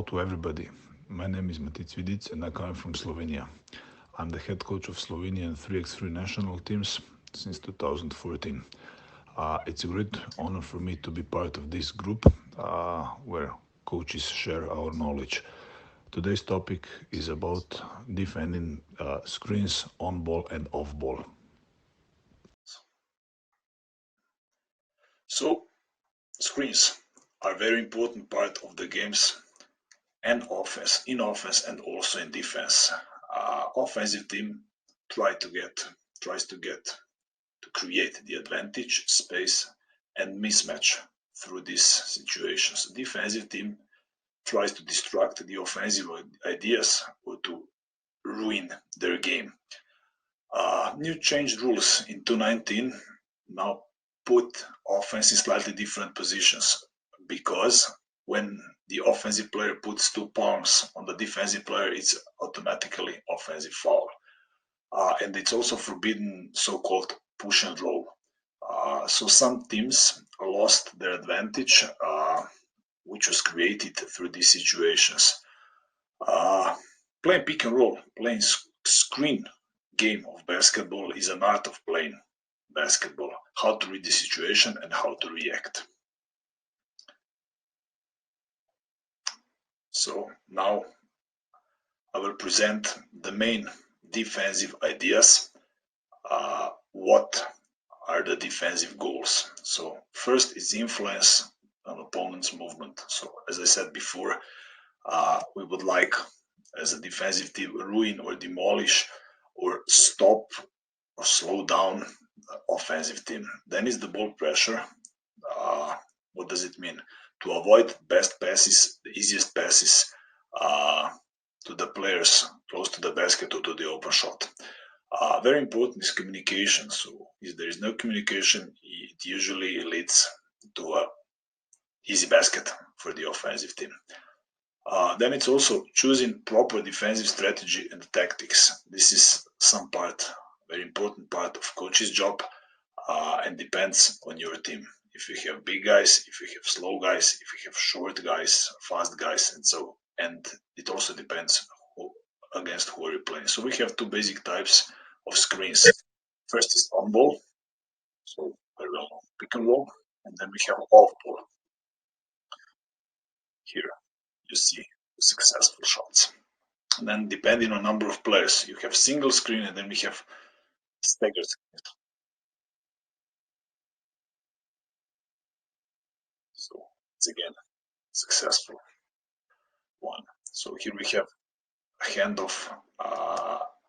to everybody. My name is Matic Vidic and I come from Slovenia. I'm the head coach of Slovenian 3x3 national teams since 2014. It's a great honor for me to be part of this group where coaches share our knowledge. Today's topic is about defending screens on ball and off ball. So, screens are a very important part of the games and in offense and also in defense. Offensive team tries to create the advantage, space, and mismatch through these situations. Defensive team tries to distract the offensive ideas or to ruin their game. New changed rules in 2019 now put offense in slightly different positions, because when the offensive player puts two palms on the defensive player, it's automatically offensive foul. And it's also forbidden so-called push and roll. So some teams lost their advantage, which was created through these situations. Playing pick and roll, playing screen game of basketball is an art of playing basketball, how to read the situation and how to react. So now I will present the main defensive ideas. What are the defensive goals? So first is influence on opponent's movement. So as I said before, we would like, as a defensive team, ruin or demolish or stop or slow down the offensive team. Then is the ball pressure. What does it mean? To avoid best passes, the easiest passes to the players close to the basket or to the open shot. Very important is communication. So if there is no communication, it usually leads to an easy basket for the offensive team. Then it's also choosing proper defensive strategy and tactics. This is some part, very important part of coach's job, and depends on your team. If you have big guys, if you have slow guys, if you have short guys, fast guys, and it also depends against who are you playing. So we have two basic types of screens. First is on ball, so very well pick and roll, and then we have off ball. Here you see successful shots. And then depending on number of players, you have single screen, and then we have staggered screens. So it's again successful one. So here we have a handoff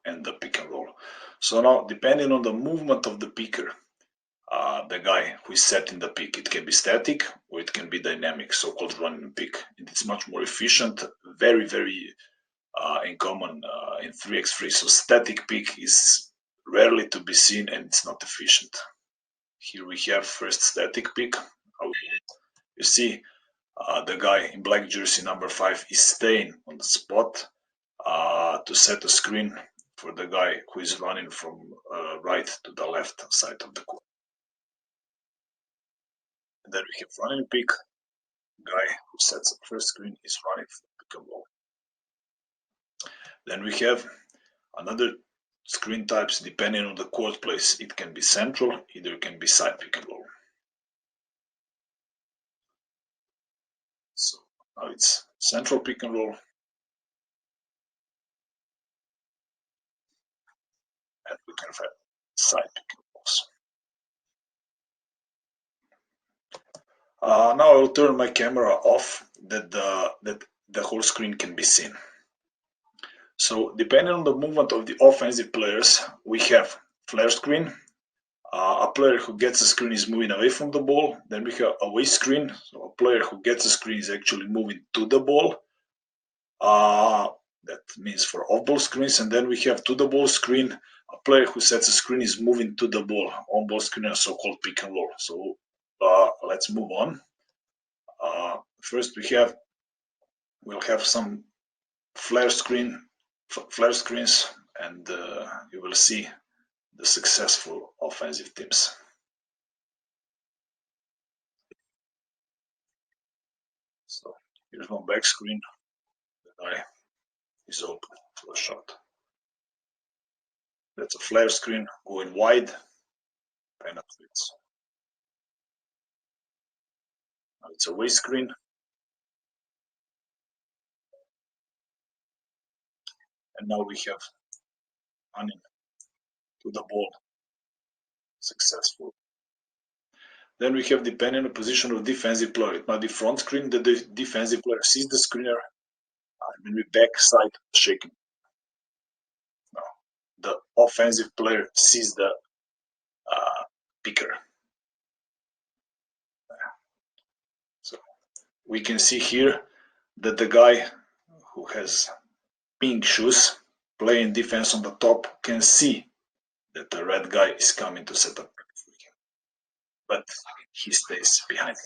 and the pick and roll. So now, depending on the movement of the picker, the guy who is setting the pick, it can be static or it can be dynamic, so-called running pick. And it's much more efficient, very, very in common in 3x3. So static pick is rarely to be seen and it's not efficient. Here we have first static pick. You see the guy in black jersey number 5 is staying on the spot to set a screen for the guy who is running from right to the left side of the court. And then we have running pick. Guy who sets the first screen is running for pick and roll. Then we have another screen types depending on the court place. It can be central, either it can be side pick and roll. So now it's central pick and roll. And we can have side pick and rolls. Now I will turn my camera off that the whole screen can be seen. So depending on the movement of the offensive players, we have flare screen. A player who gets a screen is moving away from the ball. Then we have away screen. So a player who gets a screen is actually moving to the ball. That means for off-ball screens. And then we have to the ball screen. A player who sets a screen is moving to the ball. On-ball screen, a so-called pick and roll. So let's move on. First we'll have some flare screens, and you will see the successful offensive teams. So here's one back screen. guy is open for a shot. That's a flare screen going wide, penetrates. Now it's a away screen. And now we have running to the ball, successful. Then we have, depending on the position of defensive player, it might be front screen, the defensive player sees the screener, and then we backside shaking. Now, the offensive player sees the picker. So we can see here that the guy who has pink shoes playing defense on the top can see that the red guy is coming to set up, but he stays behind.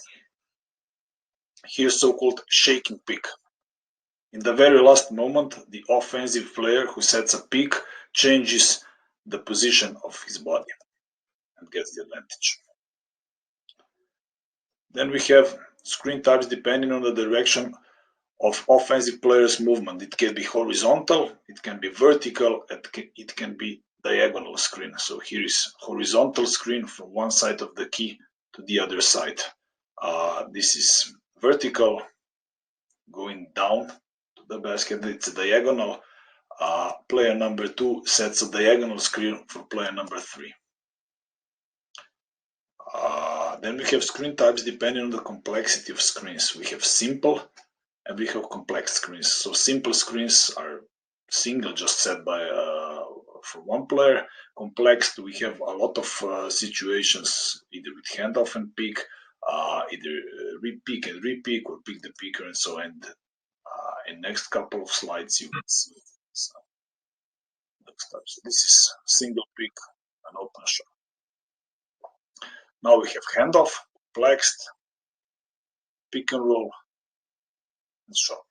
Here's so-called shaking pick. In the very last moment, the offensive player who sets a pick changes the position of his body and gets the advantage. Then we have screen types depending on the direction of offensive player's movement. It can be horizontal, it can be vertical, it can be diagonal screen. So here is horizontal screen from one side of the key to the other side. This is vertical, going down to the basket. It's diagonal. Player number 2 sets a diagonal screen for player number 3. Then we have screen types depending on the complexity of screens. We have simple and we have complex screens. So simple screens are single, just set by for one player. Complex, we have a lot of situations, either with handoff and pick, either re-pick and re-pick, or pick the picker, and so on. In next couple of slides, you can see next types. This is single pick and open shot. Now we have handoff, complexed, pick and roll, and shot.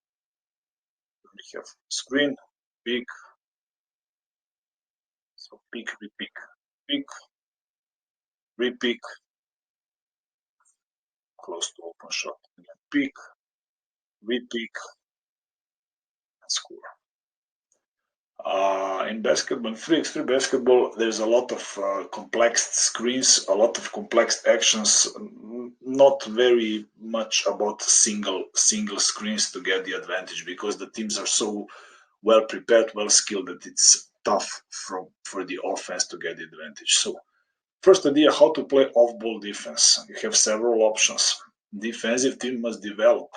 We have screen, pick, so pick, re-pick, pick, re-pick, close to open shot, again pick, re-pick, and score. In basketball, 3x3 basketball, there's a lot of complex screens, a lot of complex actions, not very much about single screens to get the advantage, because the teams are so well prepared, well skilled, that it's tough for the offense to get the advantage. So first idea, how to play off-ball defense. You have several options. Defensive team must develop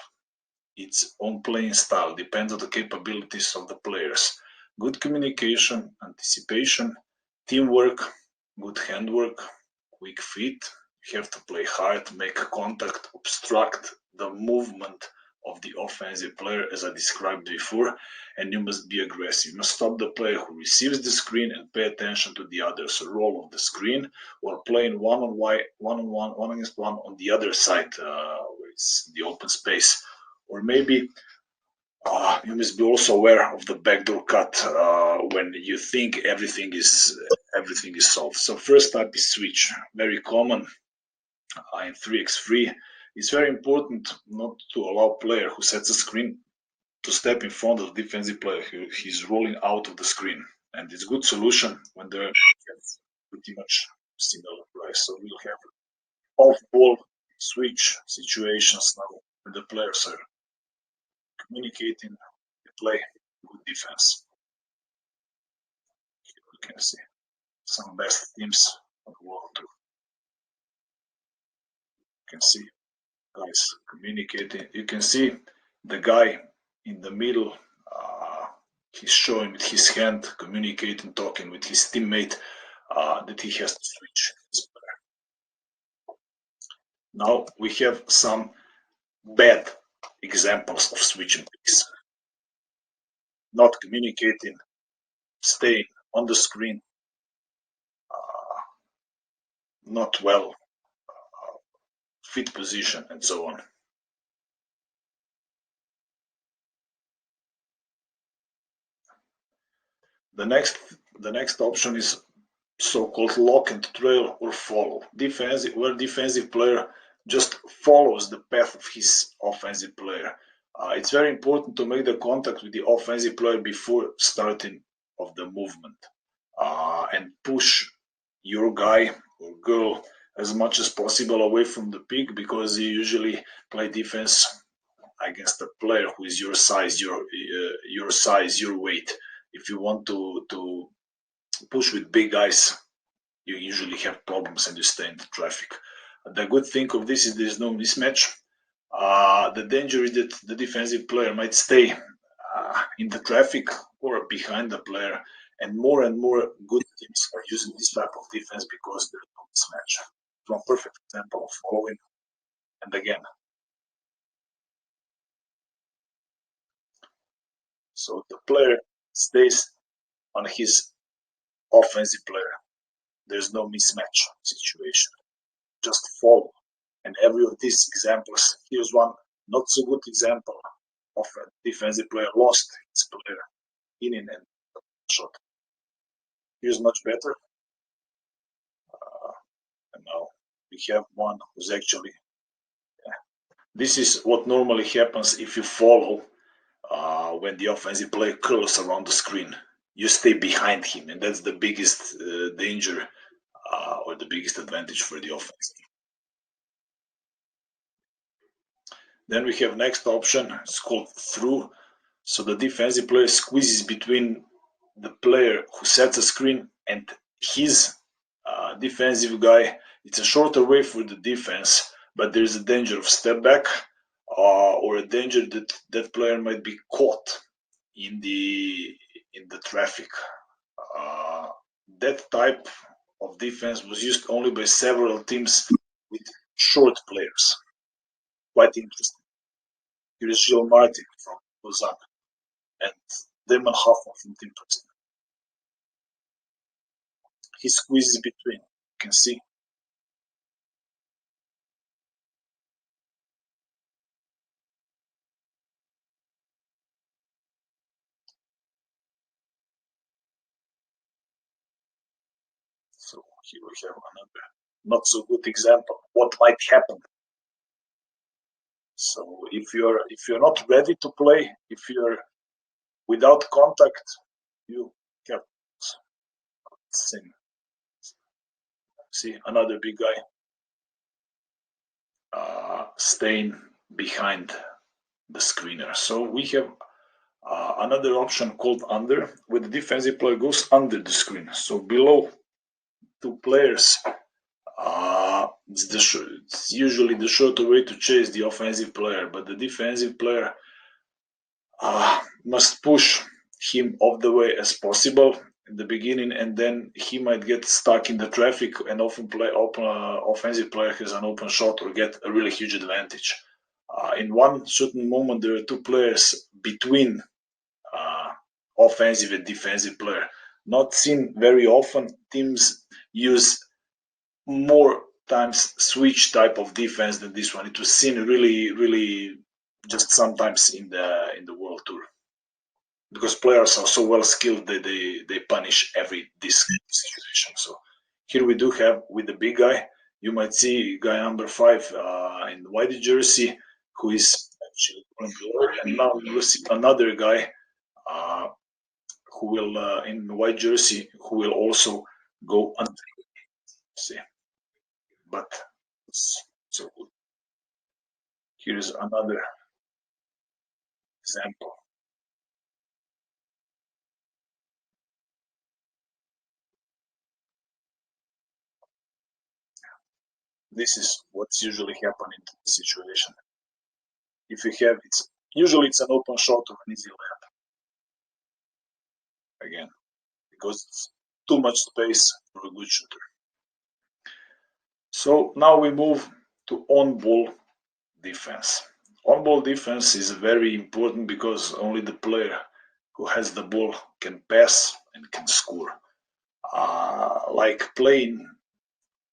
its own playing style, depends on the capabilities of the players. Good communication, anticipation, teamwork, good handwork, quick feet. You have to play hard, make contact, obstruct the movement of the offensive player, as I described before, and you must be aggressive. You must stop the player who receives the screen and pay attention to the others. A roll of the screen, or playing one against one on the other side, where it's the open space, or maybe you must be also aware of the backdoor cut when you think everything is solved. So first type is switch, very common in 3x3. It's very important not to allow player who sets a screen to step in front of the defensive player. He's rolling out of the screen, and it's a good solution when they're pretty much similar price. So we'll have off-ball switch situations now when the players are communicating, they play good defense. Here we can see some best teams on the world too. You can see guys communicating. You can see the guy in the middle, he's showing with his hand, communicating, talking with his teammate that he has to switch his player. Now we have some bad examples of switching picks. Not communicating, staying on the screen, not well fit position, and so on. The next option is so-called lock and trail or follow. Where defensive player just follows the path of his offensive player. It's very important to make the contact with the offensive player before starting of the movement, and push your guy or girl as much as possible away from the pick, because you usually play defense against a player who is your size, your weight. If you want to push with big guys, you usually have problems and you stay in the traffic. The good thing of this is there's no mismatch. The danger is that the defensive player might stay in the traffic or behind the player, and more good teams are using this type of defense because there's no mismatch. One perfect example of following, and again. So the player stays on his offensive player. There's no mismatch situation. Just follow. And every of these examples, here's one not so good example of a defensive player lost his player in and shot. Here's much better. And now we have one who's actually. This is what normally happens if you follow when the offensive player curls around the screen. You stay behind him, and that's the biggest danger or the biggest advantage for the offense. Then we have next option. It's called through. So the defensive player squeezes between the player who sets a screen and his defensive guy. It's a shorter way for the defense, but there's a danger of step back or a danger that that player might be caught in the traffic. That type of defense was used only by several teams with short players. Quite interesting. Here is Matic from Lausanne and Damon Hoffman from Team Preston. He squeezes between. You can see. So here we have another not so good example. What might happen? So if you're not ready to play, if you're without contact, you have same. See another big guy staying behind the screener. So we have another option called under, where the defensive player goes under the screen. So below two players, it's usually the shorter way to chase the offensive player, but the defensive player must push him off the way as possible in the beginning, and then he might get stuck in the traffic, and often offensive player has an open shot or get a really huge advantage. In one certain moment, there are two players between offensive and defensive player. Not seen very often. Teams use more times switch type of defense than this one. It was seen really just sometimes in the World Tour, because players are so well skilled that they punish every this situation. So here we do have with the big guy. You might see guy number 5 in the white jersey who is actually below, and now you will see another guy who will in the white jersey who will also go under. See, but so good. Here is another example. This is what's usually happening in the situation. If you have usually it's an open shot or an easy layup. Again, because it's too much space for a good shooter. So now we move to on-ball defense. On-ball defense is very important because only the player who has the ball can pass and can score. Like playing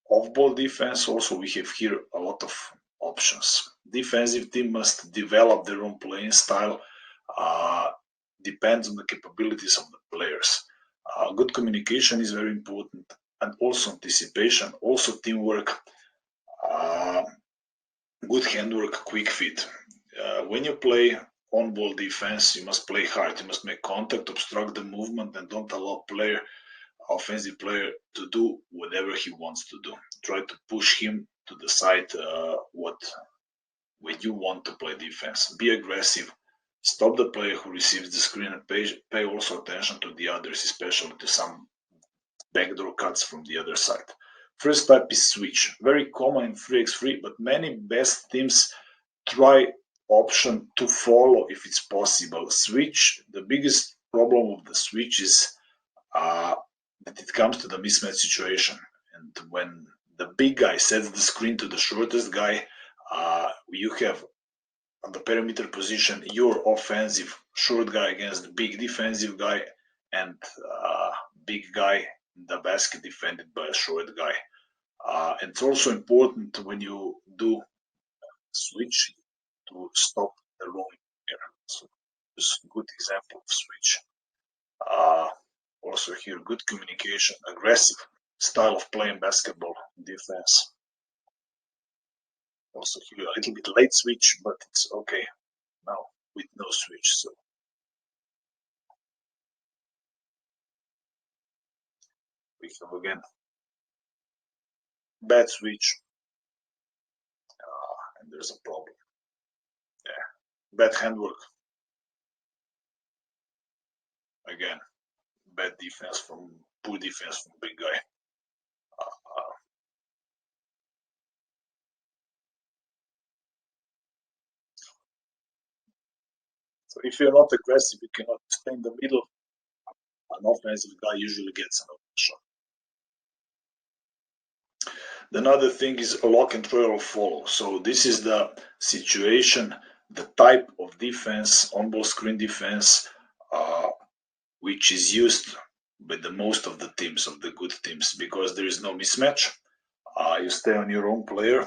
off-ball defense, also we have here a lot of options. Defensive team must develop their own playing style. Depends on the capabilities of the players. Good communication is very important, and also anticipation, also teamwork, good handwork, quick feet. When you play on-ball defense, you must play hard. You must make contact, obstruct the movement, and don't allow offensive player to do whatever he wants to do. Try to push him to the side when you want to play defense. Be aggressive. Stop the player who receives the screen and pay also attention to the others, especially to some backdoor cuts from the other side. First type is switch. Very common in 3x3, but many best teams try option to follow if it's possible. Switch, the biggest problem of the switch is that it comes to the mismatch situation. And when the big guy sets the screen to the shortest guy, you have on the perimeter position your offensive short guy against the big defensive guy, and big guy in the basket defended by a short guy. And it's also important when you do switch to stop the rolling here. So this is a good example of switch. Also here, good communication, aggressive style of playing basketball defense. Also here, a little bit late switch, but it's okay now with no switch. So we have again bad switch, and there's a problem. Yeah, bad handwork. Again, bad defense from poor defense from big guy. So if you're not aggressive, you cannot stay in the middle. An offensive guy usually gets an open shot. Another thing is a lock and trail or follow. So this is the situation, the type of defense, on-ball screen defense, which is used by the most of the teams, of the good teams, because there is no mismatch. You stay on your own player,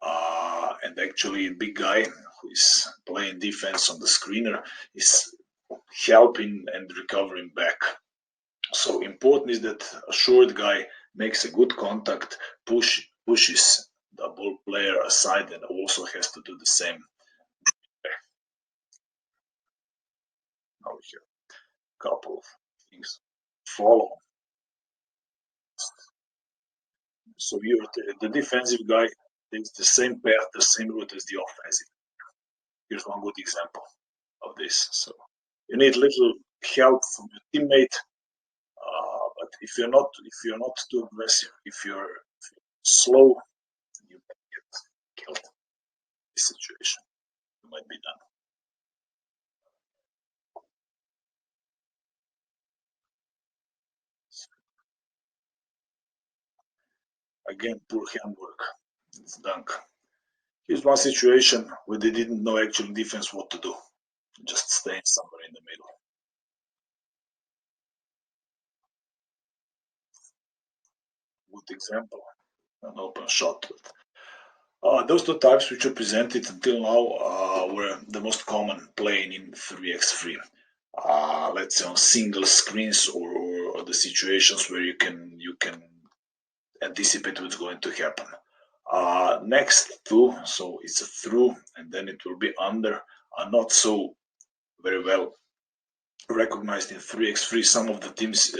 and actually big guy who is playing defense on the screener is helping and recovering back. So important is that a short guy makes a good contact, pushes the ball player aside, and also has to do the same. Now here, a couple of things. Follow. So you're the defensive guy takes the same path, the same route as the offensive. Here's one good example of this. So you need little help from your teammate, but if you're not too aggressive, if you're slow, you might get killed. This situation you might be done. Again, poor handwork. It's dunk. Here's one situation where they didn't know actually defense what to do. Just staying somewhere in the middle. Good example, an open shot. Those two types which are presented until now were the most common playing in 3x3. Let's say on single screens or the situations where you can anticipate what's going to happen. Next two, so it's a through and then it will be under, are not so very well recognized in 3x3. Some of the teams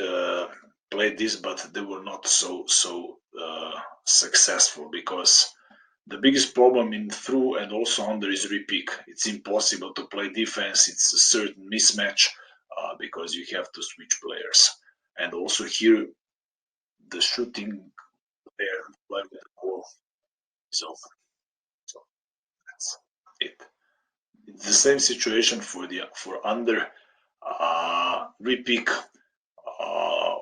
played this, but they were not so successful, because the biggest problem in through and also under is repick. It's impossible to play defense. It's a certain mismatch because you have to switch players. And also here, the shooting player like the ball is open. So that's it. It's the same situation for under repick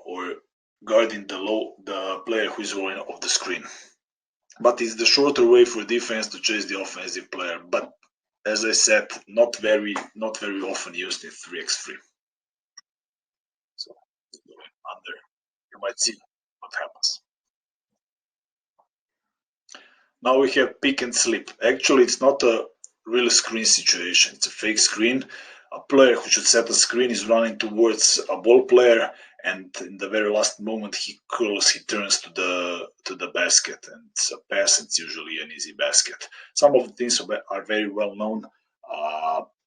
or guarding the player who is rolling off the screen. But it's the shorter way for defense to chase the offensive player. But as I said, not very often used in 3x3. So under, you might see what happens. Now we have pick and slip. Actually, it's not a real screen situation. It's a fake screen. A player who should set a screen is running towards a ball player, and in the very last moment he turns to the basket, and it's a pass. It's usually an easy basket. Some of the things are very well known.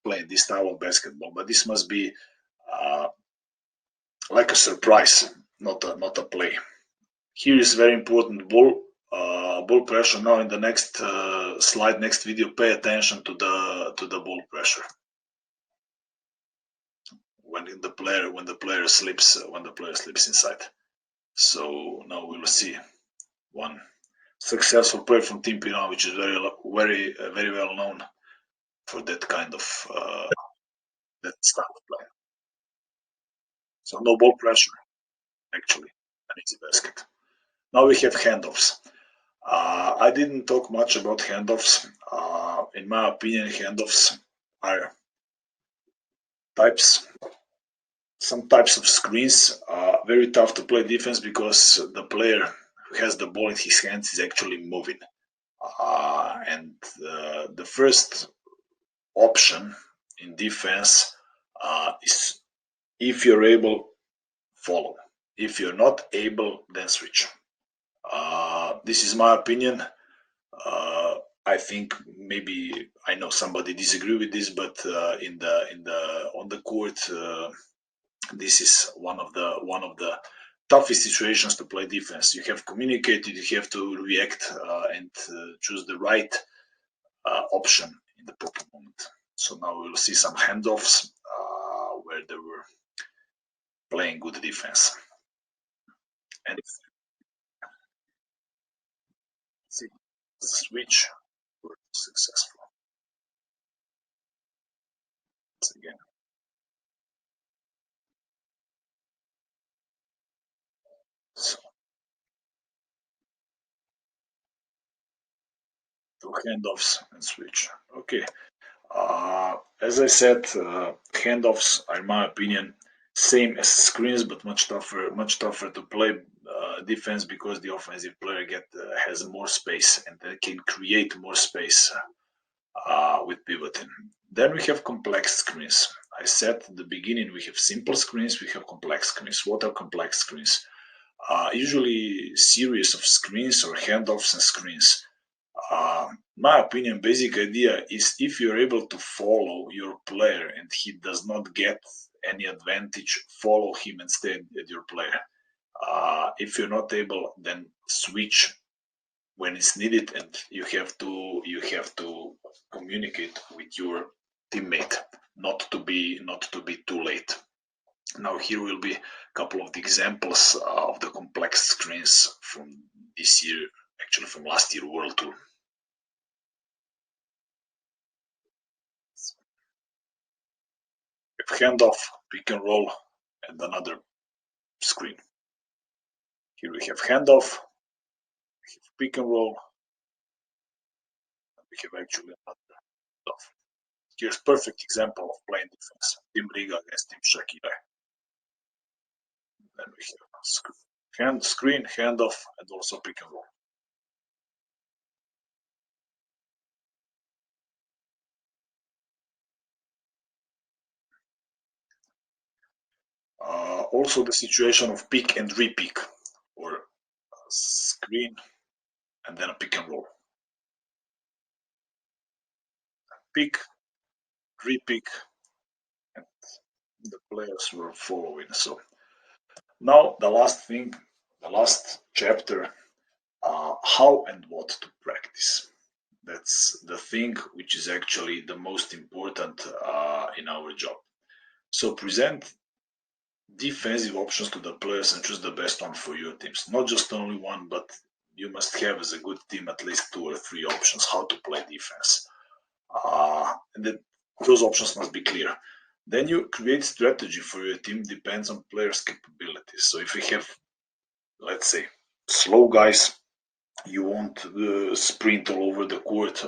playing this style of basketball, but this must be like a surprise, not a play. Here is very important ball pressure. Now in the next slide, next video, pay attention to the ball pressure when the player slips inside. So now we'll see one successful play from Team Piran, which is very well known for that kind of that style of play. So no ball pressure, actually, an easy basket. Now we have handoffs. I didn't talk much about handoffs. In my opinion, handoffs are some types of screens. Very tough to play defense because the player who has the ball in his hands is actually moving. And the first option in defense is, if you're able, follow. If you're not able, then switch. This is my opinion. I think maybe I know somebody disagree with this, but on the court, this is one of the toughest situations to play defense. You have communicated, you have to react and choose the right option in the proper moment. So now we will see some handoffs where they were playing good defense. And see, switch were successful. Once again. So, two handoffs and switch. Okay. As I said, handoffs are, in my opinion, same as screens, but much tougher to play defense because the offensive player has more space and they can create more space with pivoting. Then we have complex screens. I said at the beginning we have simple screens, we have complex screens. What are complex screens? Usually series of screens or handoffs and screens. My opinion, basic idea is if you're able to follow your player and he does not get any advantage, follow him and stay at your player. If you're not able, then switch when it's needed, and you have to communicate with your teammate, not to be too late. Now here will be a couple of the examples of the complex screens from this year, actually from last year World Tour. Handoff, pick and roll, and another screen. Here we have handoff, we have pick and roll, and we have actually another handoff. Here's perfect example of playing defense. Team Riga against Team Shakira. Then we have screen, handoff, and also pick and roll. Also the situation of pick and repick, or screen and then a pick and roll. Pick, repick, and the players were following. So now the last thing, the last chapter, how and what to practice. That's the thing which is actually the most important in our job. So present defensive options to the players and choose the best one for your teams. Not just only one, but you must have as a good team at least 2 or 3 options how to play defense. And then those options must be clear. Then you create strategy for your team, depends on players' capabilities. So if you have, let's say, slow guys, you won't sprint all over the court.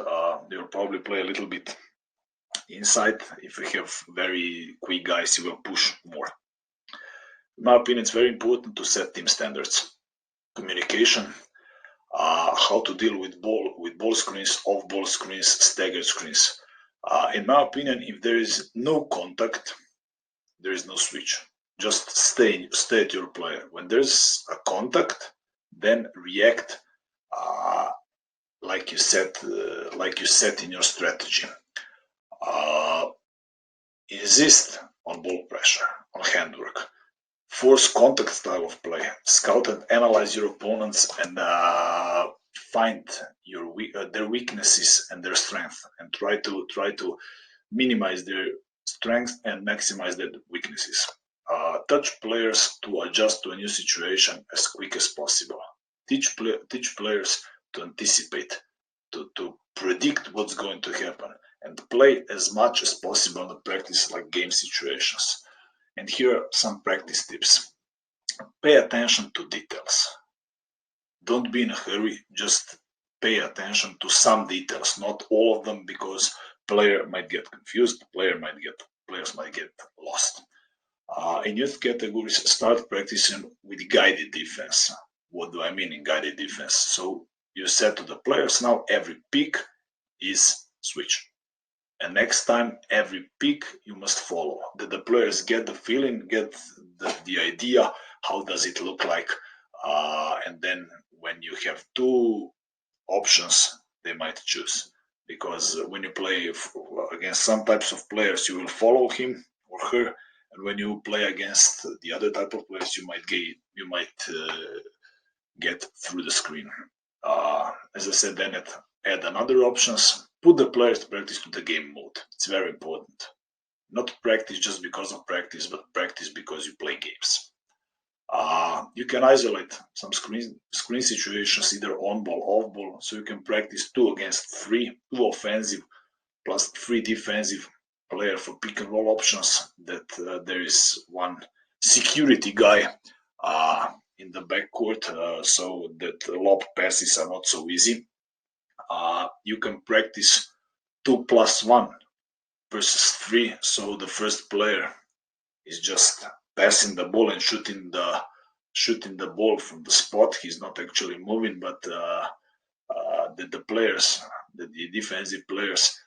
You'll probably play a little bit inside. If you have very quick guys, you will push more. In my opinion, it's very important to set team standards. Communication, how to deal with ball screens, off ball screens, staggered screens. In my opinion, if there is no contact, there is no switch. Just stay at your player. When there's a contact, then react like you set in your strategy. insist on ball pressure, on handwork, force contact style of play, scout and analyze your opponents, and find their weaknesses and their strength, and try to minimize their strengths and maximize their weaknesses. Touch players to adjust to a new situation as quick as possible. Teach players to anticipate, to predict what's going to happen, and play as much as possible in the practice like game situations. And here are some practice tips. Pay attention to details. Don't be in a hurry, just pay attention to some details, not all of them, because player might get confused, players might get lost. In youth categories, start practicing with guided defense. What do I mean in guided defense? So you said to the players, now every pick is switch. And next time, every pick you must follow. That the players get the feeling, get the idea, how does it look like. And then when you have two options, they might choose. Because when you play against some types of players, you will follow him or her. And when you play against the other type of players, you might get through the screen. As I said, then add another options. Put the players to practice to the game mode. It's very important. Not practice just because of practice, but practice because you play games. You can isolate some screen situations, either on ball, off ball, so you can practice 2 against 3, 2 offensive plus 3 defensive player for pick and roll options, that there is one security guy in the backcourt, so that lob passes are not so easy. You can practice 2+1 versus 3, so the first player is just passing the ball and shooting the ball from the spot. He's not actually moving, but the defensive players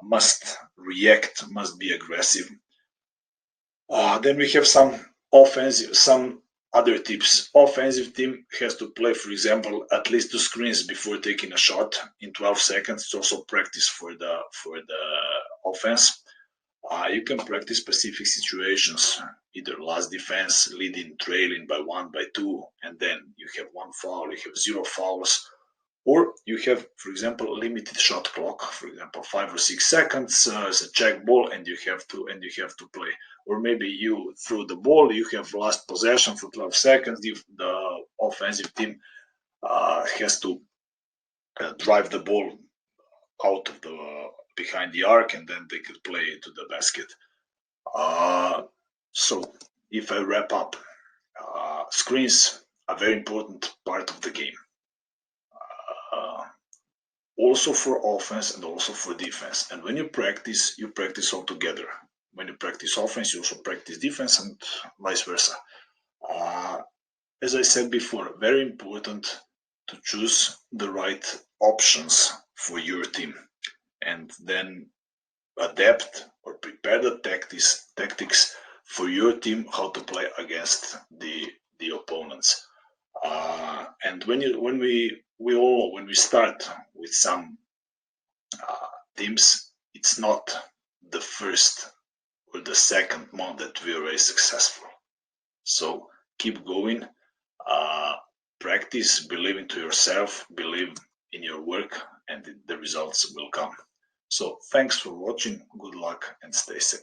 must react, must be aggressive. Then we have some other tips. Offensive team has to play, for example, at least 2 screens before taking a shot in 12 seconds. It's also practice for the offense. You can practice specific situations, either last defense, leading, trailing by 1, by 2, and then you have 1 foul, you have 0 fouls. Or you have, for example, a limited shot clock, for example, 5 or 6 seconds as a check ball, and you have to play. Or maybe you throw the ball, you have last possession for 12 seconds. The offensive team has to drive the ball out of behind the arc, and then they could play to the basket. So if I wrap up, screens are a very important part of the game. Also for offense and also for defense. And when you practice all together. When you practice offense, you also practice defense, and vice versa. As I said before, very important to choose the right options for your team, and then adapt or prepare the tactics for your team, how to play against the opponents. And when we start with some teams, it's not the first or the second month that we are very successful. So keep going, practice, believe into yourself, believe in your work, and the results will come. So thanks for watching, good luck, and stay safe.